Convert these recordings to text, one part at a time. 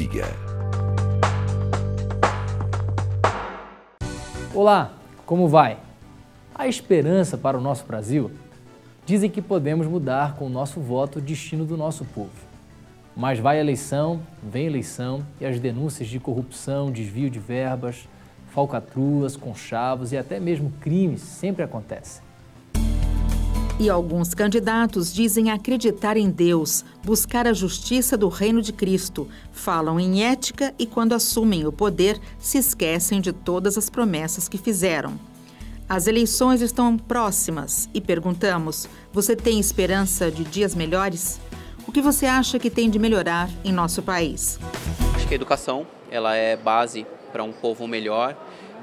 Liga. Olá, como vai? Há esperança para o nosso Brasil? Dizem que podemos mudar com o nosso voto o destino do nosso povo. Mas vai a eleição, vem eleição e as denúncias de corrupção, desvio de verbas, falcatruas, conchavos e até mesmo crimes sempre acontecem. E alguns candidatos dizem acreditar em Deus, buscar a justiça do reino de Cristo, falam em ética e, quando assumem o poder, se esquecem de todas as promessas que fizeram. As eleições estão próximas e perguntamos: você tem esperança de dias melhores? O que você acha que tem de melhorar em nosso país? Acho que a educação ela é base para um povo melhor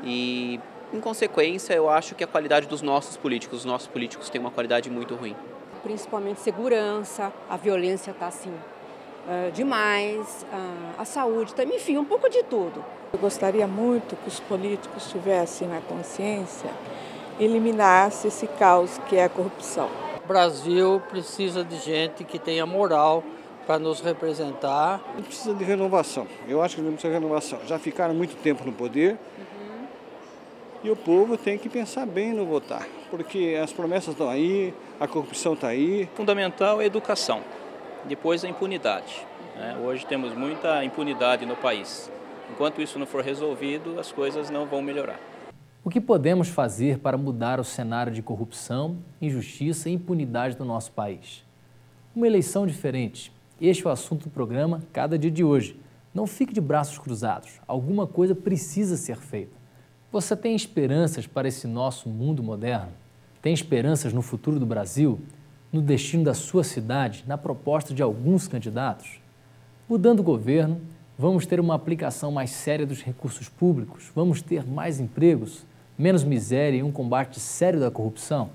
e, em consequência, eu acho que a qualidade dos nossos políticos, os nossos políticos têm uma qualidade muito ruim. Principalmente segurança, a violência está assim demais, a saúde também, enfim, um pouco de tudo. Eu gostaria muito que os políticos tivessem na consciência, eliminasse esse caos que é a corrupção. O Brasil precisa de gente que tenha moral para nos representar. Precisa de renovação, eu acho que não precisa de renovação. Já ficaram muito tempo no poder. E o povo tem que pensar bem no votar, porque as promessas estão aí, a corrupção está aí. Fundamental é a educação, depois a impunidade. Hoje temos muita impunidade no país. Enquanto isso não for resolvido, as coisas não vão melhorar. O que podemos fazer para mudar o cenário de corrupção, injustiça e impunidade do nosso país? Uma eleição diferente. Este é o assunto do programa Cada Dia de Hoje. Não fique de braços cruzados. Alguma coisa precisa ser feita. Você tem esperanças para esse nosso mundo moderno? Tem esperanças no futuro do Brasil? No destino da sua cidade? Na proposta de alguns candidatos? Mudando o governo, vamos ter uma aplicação mais séria dos recursos públicos? Vamos ter mais empregos, menos miséria e um combate sério da corrupção?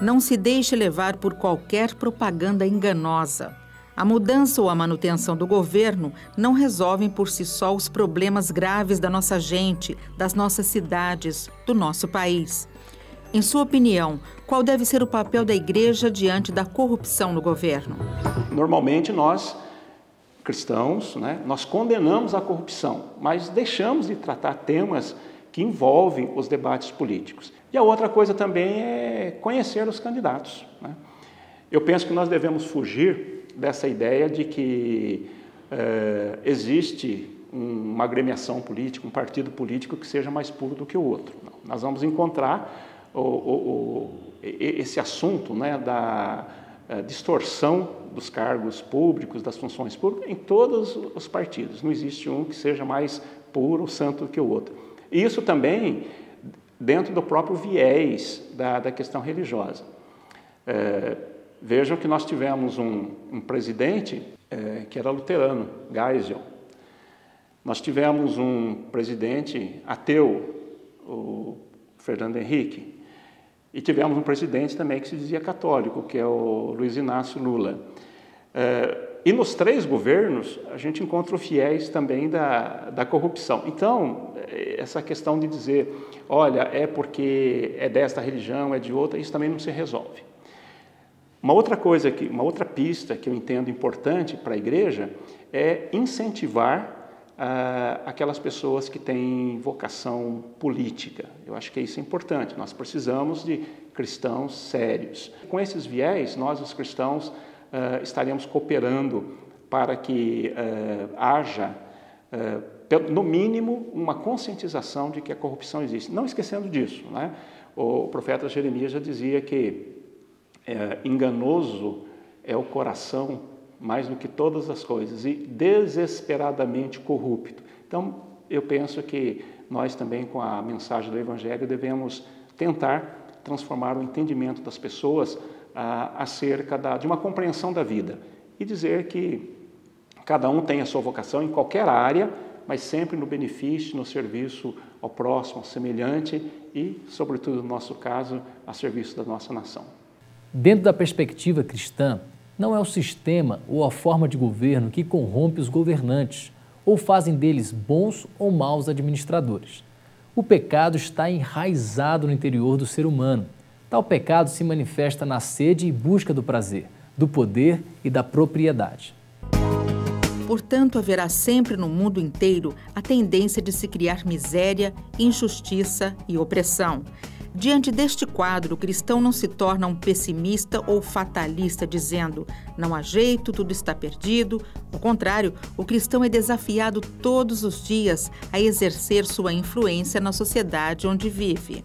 Não se deixe levar por qualquer propaganda enganosa. A mudança ou a manutenção do governo não resolvem por si só os problemas graves da nossa gente, das nossas cidades, do nosso país. Em sua opinião, qual deve ser o papel da igreja diante da corrupção no governo? Normalmente nós, cristãos, nós condenamos a corrupção, mas deixamos de tratar temas que envolvem os debates políticos. E a outra coisa também é conhecer os candidatos. Eu penso que nós devemos fugir dessa ideia de que existe uma agremiação política, um partido político que seja mais puro do que o outro. Não. Nós vamos encontrar esse assunto da distorção dos cargos públicos, das funções públicas, em todos os partidos. Não existe um que seja mais puro ou santo do que o outro. E isso também dentro do próprio viés da questão religiosa. Vejam que nós tivemos um presidente que era luterano, Geisel. Nós tivemos um presidente ateu, o Fernando Henrique. E tivemos um presidente também que se dizia católico, que é o Luiz Inácio Lula. E nos três governos, a gente encontra o fiéis também da corrupção. Então, essa questão de dizer, olha, é porque é desta religião, é de outra, isso também não se resolve. Uma outra pista que eu entendo importante para a igreja é incentivar aquelas pessoas que têm vocação política. Eu acho que isso é importante. Nós precisamos de cristãos sérios. Com esses viés, nós, os cristãos, estaremos cooperando para que haja, no mínimo, uma conscientização de que a corrupção existe. Não esquecendo disso, O profeta Jeremias já dizia que enganoso é o coração mais do que todas as coisas e desesperadamente corrupto. Então, eu penso que nós também, com a mensagem do Evangelho, devemos tentar transformar o entendimento das pessoas acerca de uma compreensão da vida e dizer que cada um tem a sua vocação em qualquer área, mas sempre no benefício, no serviço ao próximo, ao semelhante e, sobretudo no nosso caso, a serviço da nossa nação. Dentro da perspectiva cristã, não é o sistema ou a forma de governo que corrompe os governantes ou fazem deles bons ou maus administradores. O pecado está enraizado no interior do ser humano. Tal pecado se manifesta na sede e busca do prazer, do poder e da propriedade. Portanto, haverá sempre no mundo inteiro a tendência de se criar miséria, injustiça e opressão. Diante deste quadro, o cristão não se torna um pessimista ou fatalista, dizendo: não há jeito, tudo está perdido. Ao contrário, o cristão é desafiado todos os dias a exercer sua influência na sociedade onde vive.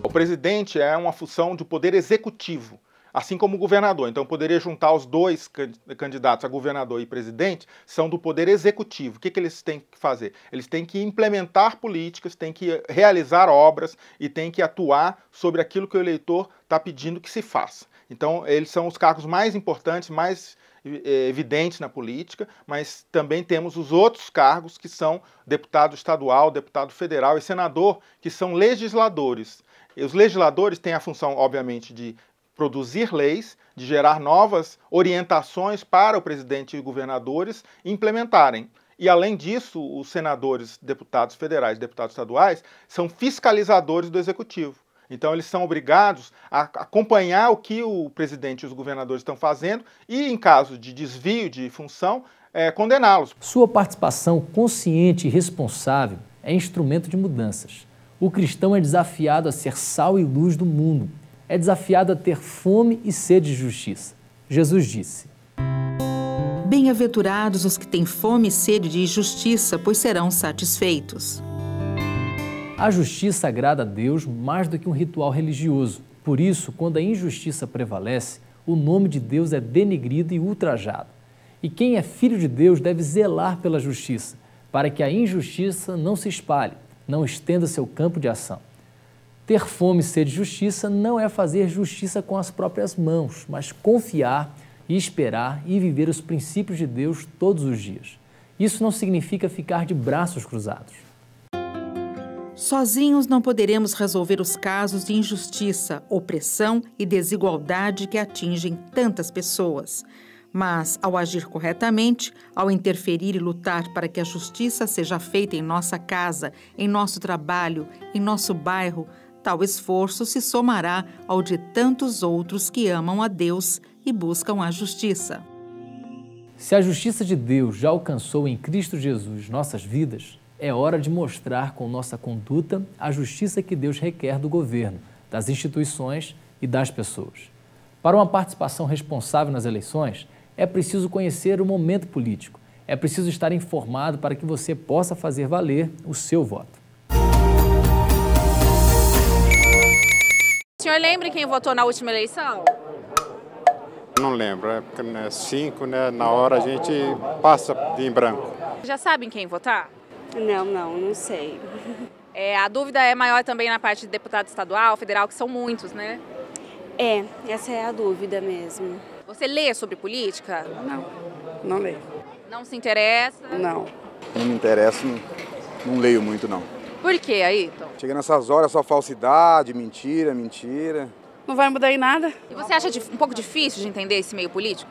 O presidente é uma função de poder executivo, assim como o governador. Então, eu poderia juntar os dois candidatos a governador e presidente, são do poder executivo. O que eles têm que fazer? Eles têm que implementar políticas, têm que realizar obras e têm que atuar sobre aquilo que o eleitor está pedindo que se faça. Então, eles são os cargos mais importantes, mais evidentes na política, mas também temos os outros cargos que são deputado estadual, deputado federal e senador, que são legisladores. E os legisladores têm a função, obviamente, de produzir leis, de gerar novas orientações para o presidente e governadores implementarem. E, além disso, os senadores, deputados federais e deputados estaduais são fiscalizadores do executivo. Então, eles são obrigados a acompanhar o que o presidente e os governadores estão fazendo e, em caso de desvio de função, condená-los. Sua participação consciente e responsável é instrumento de mudanças. O cristão é desafiado a ser sal e luz do mundo. É desafiado a ter fome e sede de justiça. Jesus disse: bem-aventurados os que têm fome e sede de justiça, pois serão satisfeitos. A justiça agrada a Deus mais do que um ritual religioso. Por isso, quando a injustiça prevalece, o nome de Deus é denegrido e ultrajado. E quem é filho de Deus deve zelar pela justiça, para que a injustiça não se espalhe, não estenda seu campo de ação. Ter fome e sede de justiça não é fazer justiça com as próprias mãos, mas confiar e esperar e viver os princípios de Deus todos os dias. Isso não significa ficar de braços cruzados. Sozinhos não poderemos resolver os casos de injustiça, opressão e desigualdade que atingem tantas pessoas. Mas, ao agir corretamente, ao interferir e lutar para que a justiça seja feita em nossa casa, em nosso trabalho, em nosso bairro, tal esforço se somará ao de tantos outros que amam a Deus e buscam a justiça. Se a justiça de Deus já alcançou em Cristo Jesus nossas vidas, é hora de mostrar com nossa conduta a justiça que Deus requer do governo, das instituições e das pessoas. Para uma participação responsável nas eleições, é preciso conhecer o momento político. É preciso estar informado para que você possa fazer valer o seu voto. O senhor lembra quem votou na última eleição? Não lembro, é porque 5, né? Na hora a gente passa em branco. Já sabem quem votar? Não sei. A dúvida é maior também na parte de deputado estadual, federal, que são muitos, né? Essa é a dúvida mesmo. Você lê sobre política? Não leio. Não se interessa? Não me interessa, não leio muito não. Por que, Ayrton? Chega nessas horas só falsidade, mentira. Não vai mudar em nada. E você acha um pouco difícil de entender esse meio político?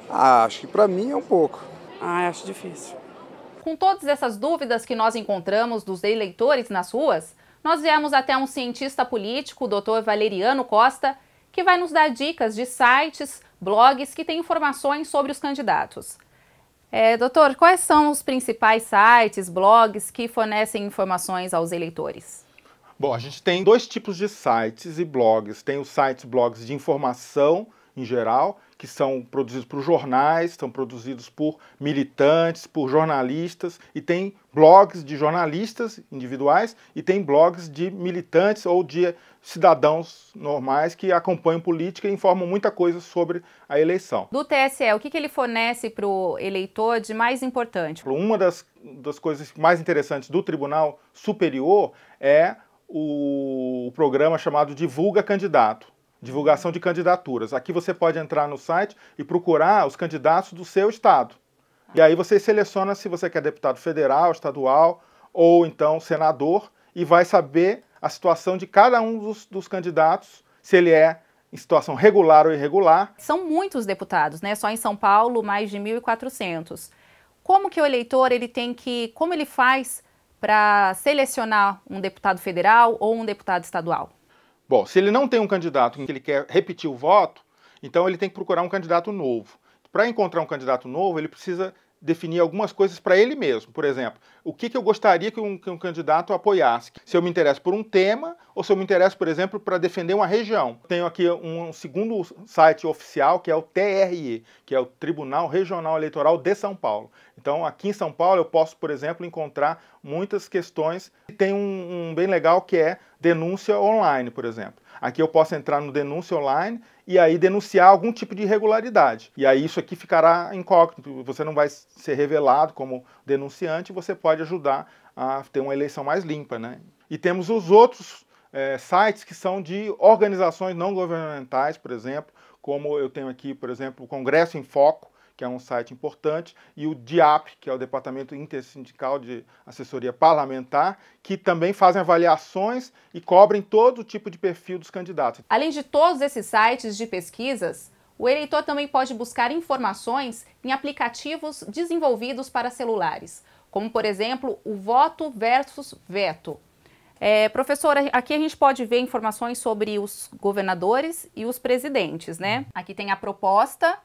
Acho que pra mim é um pouco. Acho difícil. Com todas essas dúvidas que nós encontramos dos eleitores nas ruas, nós viemos até um cientista político, o Dr. Valeriano Costa, que vai nos dar dicas de sites, blogs que têm informações sobre os candidatos. Doutor, quais são os principais sites, blogs que fornecem informações aos eleitores? Bom, a gente tem dois tipos de sites e blogs. Tem os sites, blogs de informação em geral, que são produzidos por jornais, são produzidos por militantes, por jornalistas, e tem blogs de jornalistas individuais e tem blogs de militantes ou de cidadãos normais que acompanham política e informam muita coisa sobre a eleição. Do TSE, o que ele fornece para o eleitor de mais importante? Uma das coisas mais interessantes do Tribunal Superior é o programa chamado Divulga Candidato. Divulgação de candidaturas. Aqui você pode entrar no site e procurar os candidatos do seu estado. E aí você seleciona se você quer deputado federal, estadual ou então senador e vai saber a situação de cada um dos candidatos, se ele é em situação regular ou irregular. São muitos deputados, né? Só em São Paulo, mais de 1.400. Como que o eleitor como ele faz para selecionar um deputado federal ou um deputado estadual? Bom, se ele não tem um candidato em que ele quer repetir o voto, então ele tem que procurar um candidato novo. Para encontrar um candidato novo, ele precisa definir algumas coisas para ele mesmo. Por exemplo, o que eu gostaria que um candidato apoiasse. Se eu me interesso por um tema ou se eu me interesso, por exemplo, para defender uma região. Tenho aqui um segundo site oficial, que é o TRE, que é o Tribunal Regional Eleitoral de São Paulo. Então, aqui em São Paulo, eu posso, por exemplo, encontrar muitas questões. Tem um bem legal que é denúncia online, por exemplo. Aqui eu posso entrar no denúncia online e aí denunciar algum tipo de irregularidade. E aí isso aqui ficará incógnito, você não vai ser revelado como denunciante, você pode ajudar a ter uma eleição mais limpa, né? E temos os outros sites que são de organizações não governamentais, por exemplo, como eu tenho aqui, por exemplo, o Congresso em Foco, que é um site importante, e o DIAP, que é o Departamento Intersindical de Assessoria Parlamentar, que também fazem avaliações e cobrem todo tipo de perfil dos candidatos. Além de todos esses sites de pesquisas, o eleitor também pode buscar informações em aplicativos desenvolvidos para celulares, como, por exemplo, o Voto versus Veto. Professora, aqui a gente pode ver informações sobre os governadores e os presidentes, né? Aqui tem a proposta,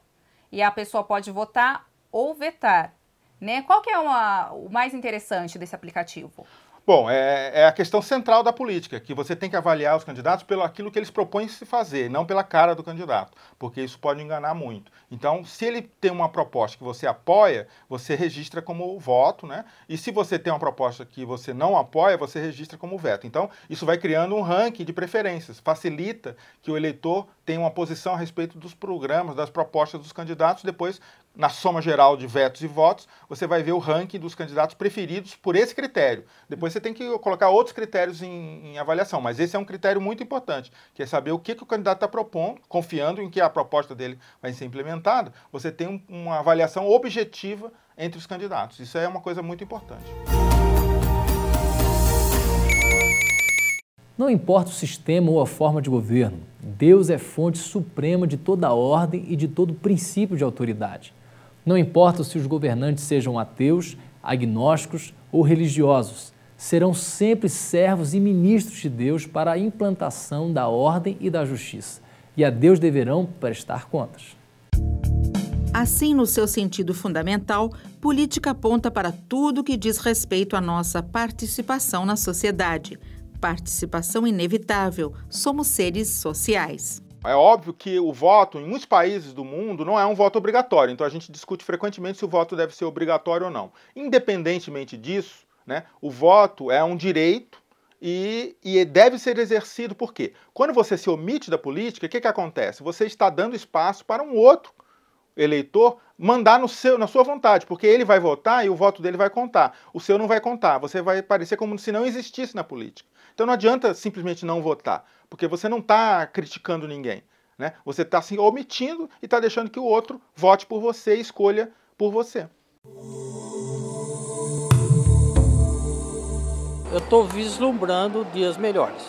e a pessoa pode votar ou vetar, né? Qual que é o mais interessante desse aplicativo? Bom, é a questão central da política, que você tem que avaliar os candidatos pelo aquilo que eles propõem se fazer, não pela cara do candidato, porque isso pode enganar muito. Então, se ele tem uma proposta que você apoia, você registra como voto, né? E se você tem uma proposta que você não apoia, você registra como veto. Então, isso vai criando um ranking de preferências, facilita que o eleitor tenha uma posição a respeito dos programas, das propostas dos candidatos. Depois, na soma geral de vetos e votos, você vai ver o ranking dos candidatos preferidos por esse critério. Depois você tem que colocar outros critérios em avaliação, mas esse é um critério muito importante, que é saber o que o candidato está propondo, confiando em que a proposta dele vai ser implementada, você tem uma avaliação objetiva entre os candidatos. Isso é uma coisa muito importante. Não importa o sistema ou a forma de governo, Deus é fonte suprema de toda a ordem e de todo princípio de autoridade. Não importa se os governantes sejam ateus, agnósticos ou religiosos, serão sempre servos e ministros de Deus para a implantação da ordem e da justiça, e a Deus deverão prestar contas. Assim, no seu sentido fundamental, política aponta para tudo que diz respeito à nossa participação na sociedade. Participação inevitável, somos seres sociais. É óbvio que o voto, em muitos países do mundo, não é um voto obrigatório. Então a gente discute frequentemente se o voto deve ser obrigatório ou não. Independentemente disso, né, o voto é um direito e deve ser exercido por quê? Quando você se omite da política, o que acontece? Você está dando espaço para um outro eleitor mandar na sua vontade, porque ele vai votar e o voto dele vai contar. O seu não vai contar. Você vai parecer como se não existisse na política. Então não adianta simplesmente não votar, porque você não está criticando ninguém, né? Você está se omitindo e está deixando que o outro vote por você e escolha por você. Eu estou vislumbrando dias melhores.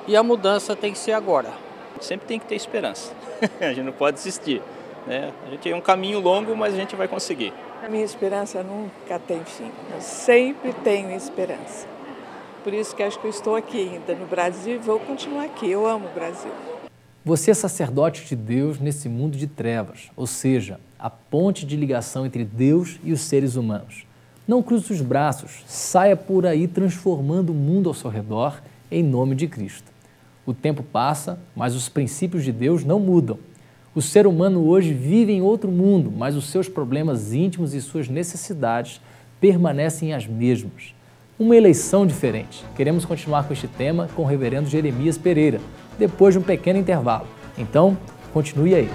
E a mudança tem que ser agora. Sempre tem que ter esperança. A gente não pode desistir, né? A gente tem um caminho longo, mas a gente vai conseguir. A minha esperança nunca tem fim. Eu sempre tenho esperança. Por isso que acho que eu estou aqui ainda no Brasil e vou continuar aqui. Eu amo o Brasil. Você é sacerdote de Deus nesse mundo de trevas, ou seja, a ponte de ligação entre Deus e os seres humanos. Não cruze os braços, saia por aí transformando o mundo ao seu redor em nome de Cristo. O tempo passa, mas os princípios de Deus não mudam. O ser humano hoje vive em outro mundo, mas os seus problemas íntimos e suas necessidades permanecem as mesmas. Uma eleição diferente. Queremos continuar com este tema com o reverendo Jeremias Pereira, depois de um pequeno intervalo. Então, continue aí.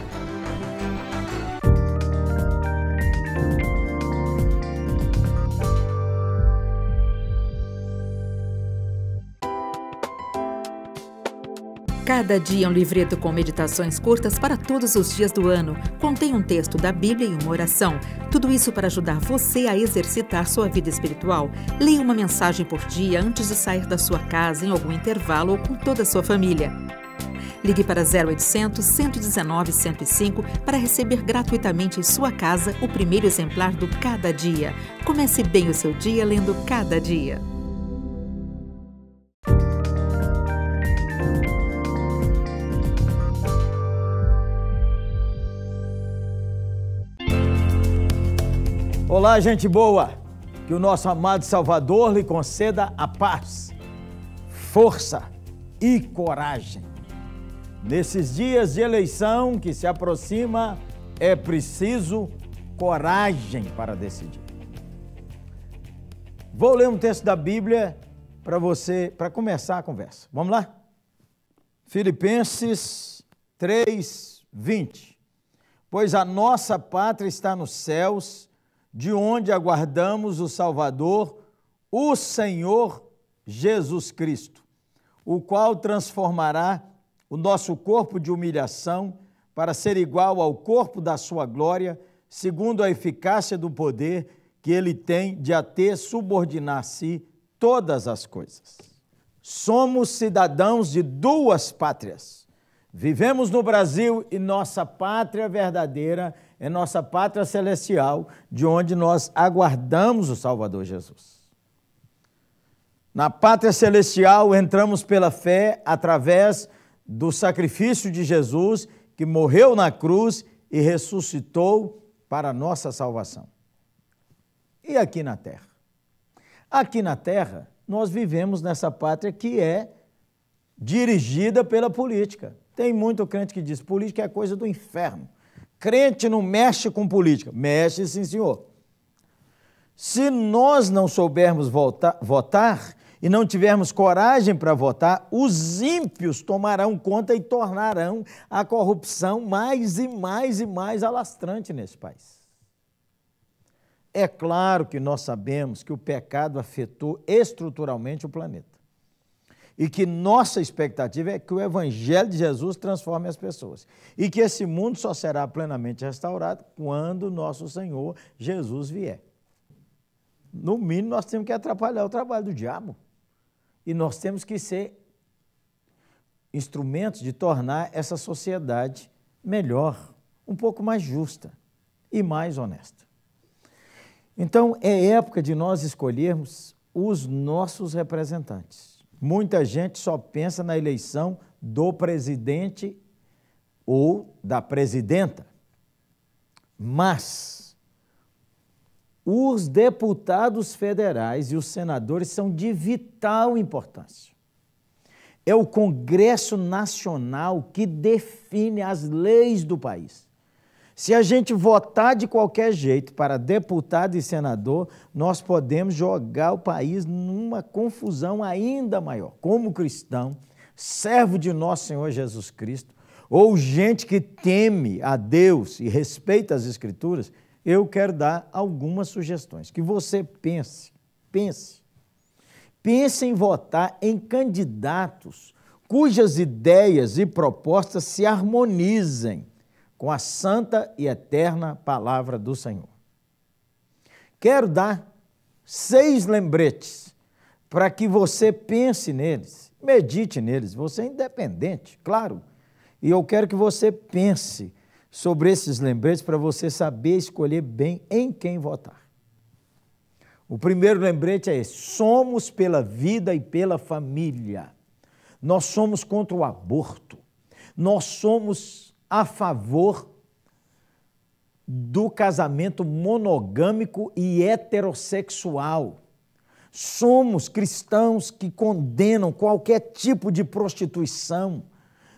Cada dia é um livreto com meditações curtas para todos os dias do ano. Contém um texto da Bíblia e uma oração. Tudo isso para ajudar você a exercitar sua vida espiritual. Leia uma mensagem por dia antes de sair da sua casa, em algum intervalo ou com toda a sua família. Ligue para 0800 119 105 para receber gratuitamente em sua casa o primeiro exemplar do Cada Dia. Comece bem o seu dia lendo Cada Dia. Olá, gente boa! Que o nosso amado Salvador lhe conceda a paz, força e coragem. Nesses dias de eleição que se aproxima, é preciso coragem para decidir. Vou ler um texto da Bíblia para começar a conversa. Vamos lá? Filipenses 3:20. Pois a nossa pátria está nos céus, de onde aguardamos o Salvador, o Senhor Jesus Cristo, o qual transformará o nosso corpo de humilhação para ser igual ao corpo da sua glória, segundo a eficácia do poder que ele tem de até subordinar a si todas as coisas. Somos cidadãos de duas pátrias. Vivemos no Brasil e nossa pátria verdadeira é nossa pátria celestial, de onde nós aguardamos o Salvador Jesus. Na pátria celestial entramos pela fé através do sacrifício de Jesus, que morreu na cruz e ressuscitou para a nossa salvação. E aqui na terra? Aqui na terra, nós vivemos nessa pátria que é dirigida pela política. Tem muito crente que diz, política é coisa do inferno. Crente não mexe com política. Mexe, sim, senhor. Se nós não soubermos votar e não tivermos coragem para votar, os ímpios tomarão conta e tornarão a corrupção mais e mais e mais alastrante nesse país. É claro que nós sabemos que o pecado afetou estruturalmente o planeta e que nossa expectativa é que o Evangelho de Jesus transforme as pessoas e que esse mundo só será plenamente restaurado quando nosso Senhor Jesus vier. No mínimo, nós temos que atrapalhar o trabalho do diabo e nós temos que ser instrumentos de tornar essa sociedade melhor, um pouco mais justa e mais honesta. Então, é época de nós escolhermos os nossos representantes. Muita gente só pensa na eleição do presidente ou da presidenta, mas os deputados federais e os senadores são de vital importância. É o Congresso Nacional que define as leis do país. Se a gente votar de qualquer jeito para deputado e senador, nós podemos jogar o país numa confusão ainda maior. Como cristão, servo de nosso Senhor Jesus Cristo, ou gente que teme a Deus e respeita as Escrituras, eu quero dar algumas sugestões. Que você pense em votar em candidatos cujas ideias e propostas se harmonizem com a santa e eterna palavra do Senhor. Quero dar 6 lembretes para que você pense neles, medite neles. Você é independente, claro, e eu quero que você pense sobre esses lembretes para você saber escolher bem em quem votar. O primeiro lembrete é esse: somos pela vida e pela família. Nós somos contra o aborto. Nós somos a favor do casamento monogâmico e heterossexual. Somos cristãos que condenam qualquer tipo de prostituição.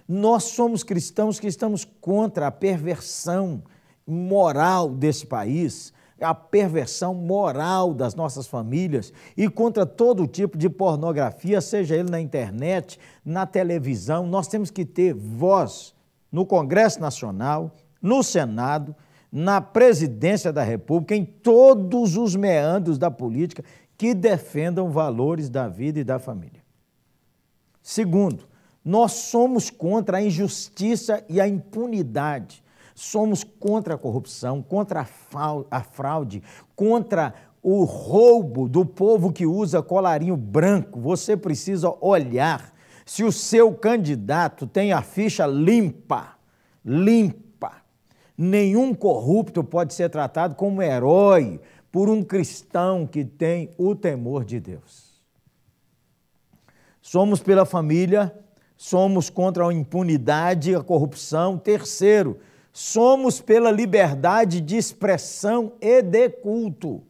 Nós somos cristãos que estamos contra a perversão moral desse país, a perversão moral das nossas famílias e contra todo tipo de pornografia, seja ele na internet, na televisão. Nós temos que ter voz no Congresso Nacional, no Senado, na Presidência da República, em todos os meandros da política que defendam valores da vida e da família. Segundo, nós somos contra a injustiça e a impunidade. Somos contra a corrupção, contra a fraude, contra o roubo do povo que usa colarinho branco. Você precisa olhar se o seu candidato tem a ficha limpa. Nenhum corrupto pode ser tratado como herói por um cristão que tem o temor de Deus. Somos pela família, somos contra a impunidade e a corrupção. Terceiro, Somos pela liberdade de expressão e de culto.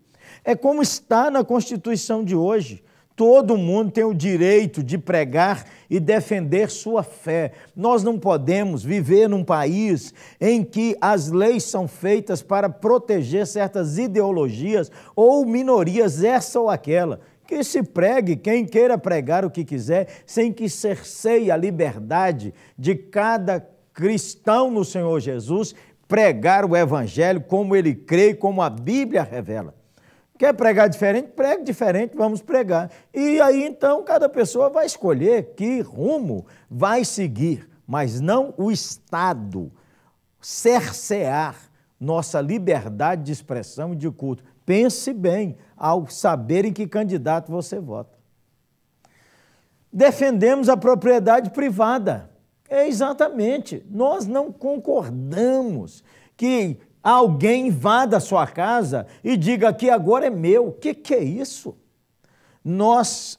É como está na Constituição de hoje. Todo mundo tem o direito de pregar e defender sua fé. Nós não podemos viver num país em que as leis são feitas para proteger certas ideologias ou minorias, essa ou aquela. Que se pregue quem queira pregar o que quiser, sem que cerceie a liberdade de cada cristão no Senhor Jesus pregar o evangelho como ele crê, como a Bíblia revela. Quer pregar diferente? Pregue diferente, vamos pregar. E aí, então, cada pessoa vai escolher que rumo vai seguir, mas não o Estado cercear nossa liberdade de expressão e de culto. Pense bem ao saber em que candidato você vota. Defendemos a propriedade privada. Exatamente. Nós não concordamos que alguém invada a sua casa e diga que agora é meu. O que é isso?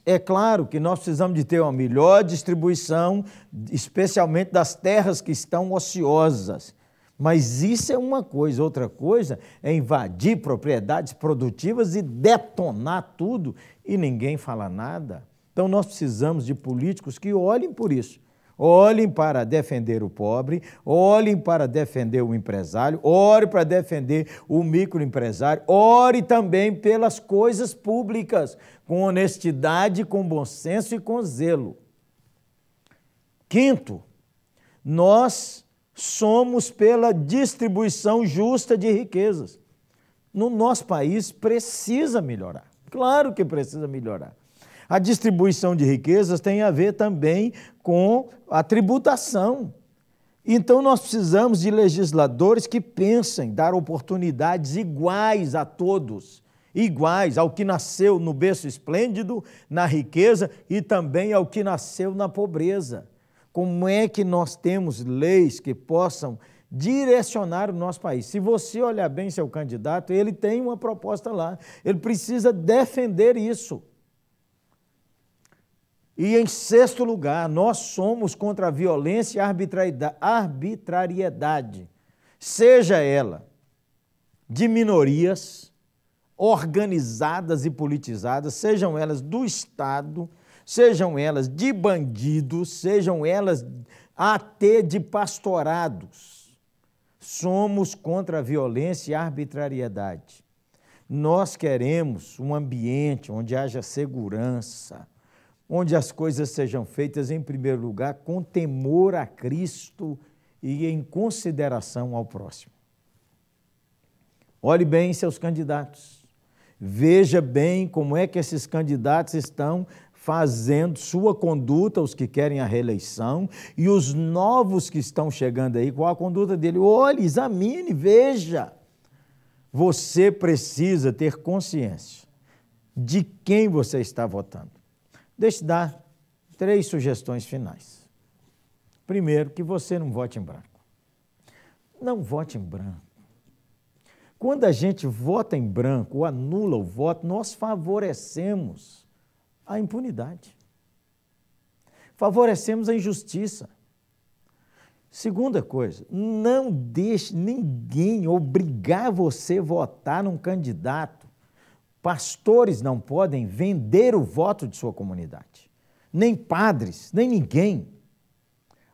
É claro que nós precisamos de ter uma melhor distribuição, especialmente das terras que estão ociosas. Mas isso é uma coisa. Outra coisa é invadir propriedades produtivas e detonar tudo e ninguém fala nada. Então nós precisamos de políticos que olhem por isso. Olhem para defender o pobre, olhem para defender o empresário, olhem para defender o microempresário, ore também pelas coisas públicas, com honestidade, com bom senso e com zelo. Quinto, nós somos pela distribuição justa de riquezas. No nosso país precisa melhorar, claro que precisa melhorar. A distribuição de riquezas tem a ver também com a tributação. Então, nós precisamos de legisladores que pensem dar oportunidades iguais a todos, iguais ao que nasceu no berço esplêndido, na riqueza e também ao que nasceu na pobreza. Como é que nós temos leis que possam direcionar o nosso país? Se você olhar bem seu candidato, ele tem uma proposta lá, ele precisa defender isso. E, em sexto lugar, nós somos contra a violência e a arbitrariedade, seja ela de minorias organizadas e politizadas, sejam elas do Estado, sejam elas de bandidos, sejam elas até de pastorados. Somos contra a violência e a arbitrariedade. Nós queremos um ambiente onde haja segurança, onde as coisas sejam feitas, em primeiro lugar, com temor a Cristo e em consideração ao próximo. Olhe bem seus candidatos. Veja bem como é que esses candidatos estão fazendo sua conduta, os que querem a reeleição, e os novos que estão chegando aí, qual a conduta dele? Olhe, examine, veja. Você precisa ter consciência de quem você está votando. Deixa eu dar 3 sugestões finais. Primeiro, que você não vote em branco. Não vote em branco. Quando a gente vota em branco ou anula o voto, nós favorecemos a impunidade. Favorecemos a injustiça. Segunda coisa, não deixe ninguém obrigar você a votar num candidato. Pastores não podem vender o voto de sua comunidade, nem padres, nem ninguém.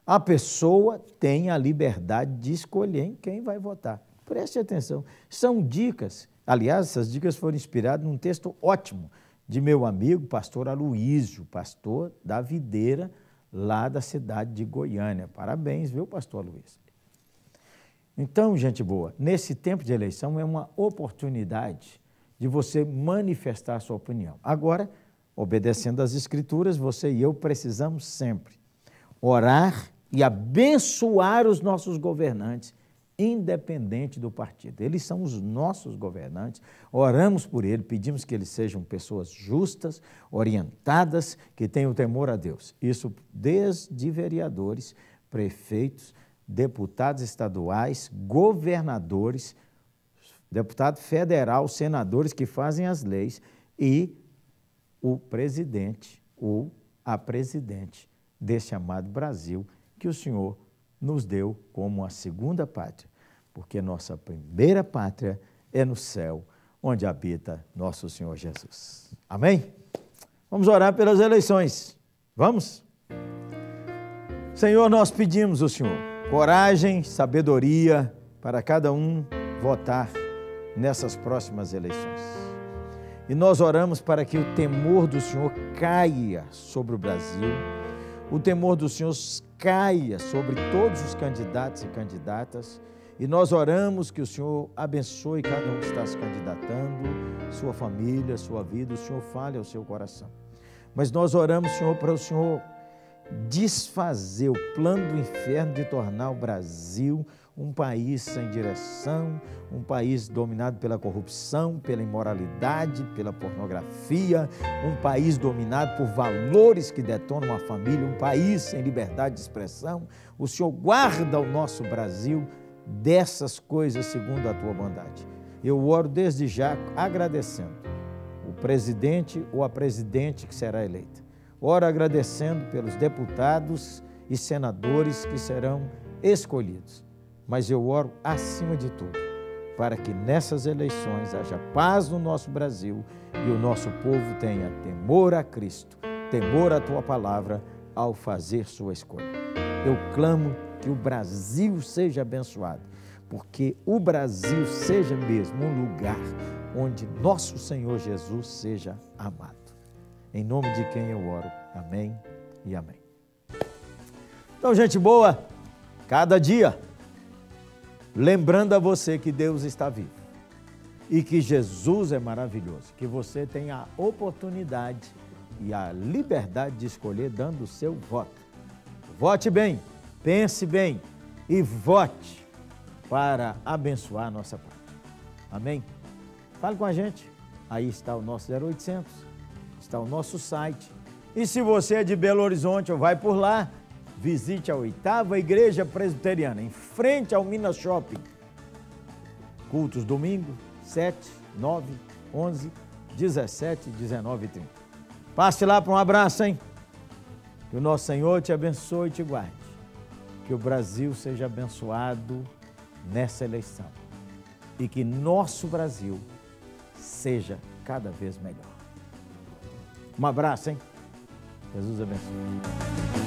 A pessoa tem a liberdade de escolher em quem vai votar. Preste atenção, são dicas. Aliás, essas dicas foram inspiradas num texto ótimo de meu amigo, pastor Aloísio, pastor da Videira, lá da cidade de Goiânia. Parabéns, viu, pastor Aloísio? Então, gente boa, nesse tempo de eleição é uma oportunidade de você manifestar a sua opinião. Agora, obedecendo às Escrituras, você e eu precisamos sempre orar e abençoar os nossos governantes, independente do partido. Eles são os nossos governantes, oramos por eles, pedimos que eles sejam pessoas justas, orientadas, que tenham temor a Deus. Isso desde vereadores, prefeitos, deputados estaduais, governadores, deputado federal, senadores que fazem as leis e o presidente ou a presidente desse amado Brasil que o Senhor nos deu como a segunda pátria. porque nossa primeira pátria é no céu, onde habita nosso Senhor Jesus. Amém? Vamos orar pelas eleições. Vamos? Senhor, nós pedimos ao Senhor coragem, sabedoria para cada um votar nessas próximas eleições. E nós oramos para que o temor do Senhor caia sobre o Brasil, o temor do Senhor caia sobre todos os candidatos e candidatas, e nós oramos que o Senhor abençoe cada um que está se candidatando, sua família, sua vida, o Senhor fale ao seu coração. Mas nós oramos, Senhor, para o Senhor desfazer o plano do inferno de tornar o Brasil um país sem direção, um país dominado pela corrupção, pela imoralidade, pela pornografia, um país dominado por valores que detonam a família, um país sem liberdade de expressão. O Senhor guarda o nosso Brasil dessas coisas segundo a tua bondade. Eu oro desde já agradecendo o presidente ou a presidente que será eleita. Oro agradecendo pelos deputados e senadores que serão escolhidos. Mas eu oro, acima de tudo, para que nessas eleições haja paz no nosso Brasil e o nosso povo tenha temor a Cristo, temor à tua palavra ao fazer sua escolha. Eu clamo que o Brasil seja abençoado, porque o Brasil seja mesmo um lugar onde nosso Senhor Jesus seja amado. Em nome de quem eu oro. Amém e amém. Então, gente boa, cada dia, lembrando a você que Deus está vivo e que Jesus é maravilhoso, que você tenha a oportunidade e a liberdade de escolher dando o seu voto. Vote bem, pense bem e vote para abençoar a nossa pátria. Amém? Fale com a gente. Aí está o nosso 0800, está o nosso site. E se você é de Belo Horizonte ou vai por lá, visite a 8ª Igreja Presbiteriana, em frente ao Minas Shopping. Cultos domingo, 7, 9, 11, 17, 19 e 30. Passe lá para um abraço, hein? Que o nosso Senhor te abençoe e te guarde. Que o Brasil seja abençoado nessa eleição. E que nosso Brasil seja cada vez melhor. Um abraço, hein? Jesus abençoe.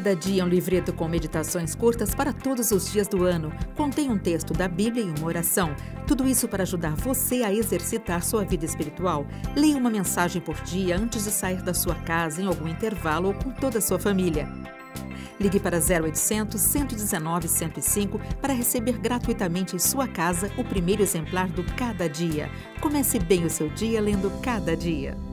Cada dia um livreto com meditações curtas para todos os dias do ano. Contém um texto da Bíblia e uma oração. Tudo isso para ajudar você a exercitar sua vida espiritual. Leia uma mensagem por dia antes de sair da sua casa, em algum intervalo ou com toda a sua família. Ligue para 0800 119 105 para receber gratuitamente em sua casa o primeiro exemplar do Cada Dia. Comece bem o seu dia lendo Cada Dia.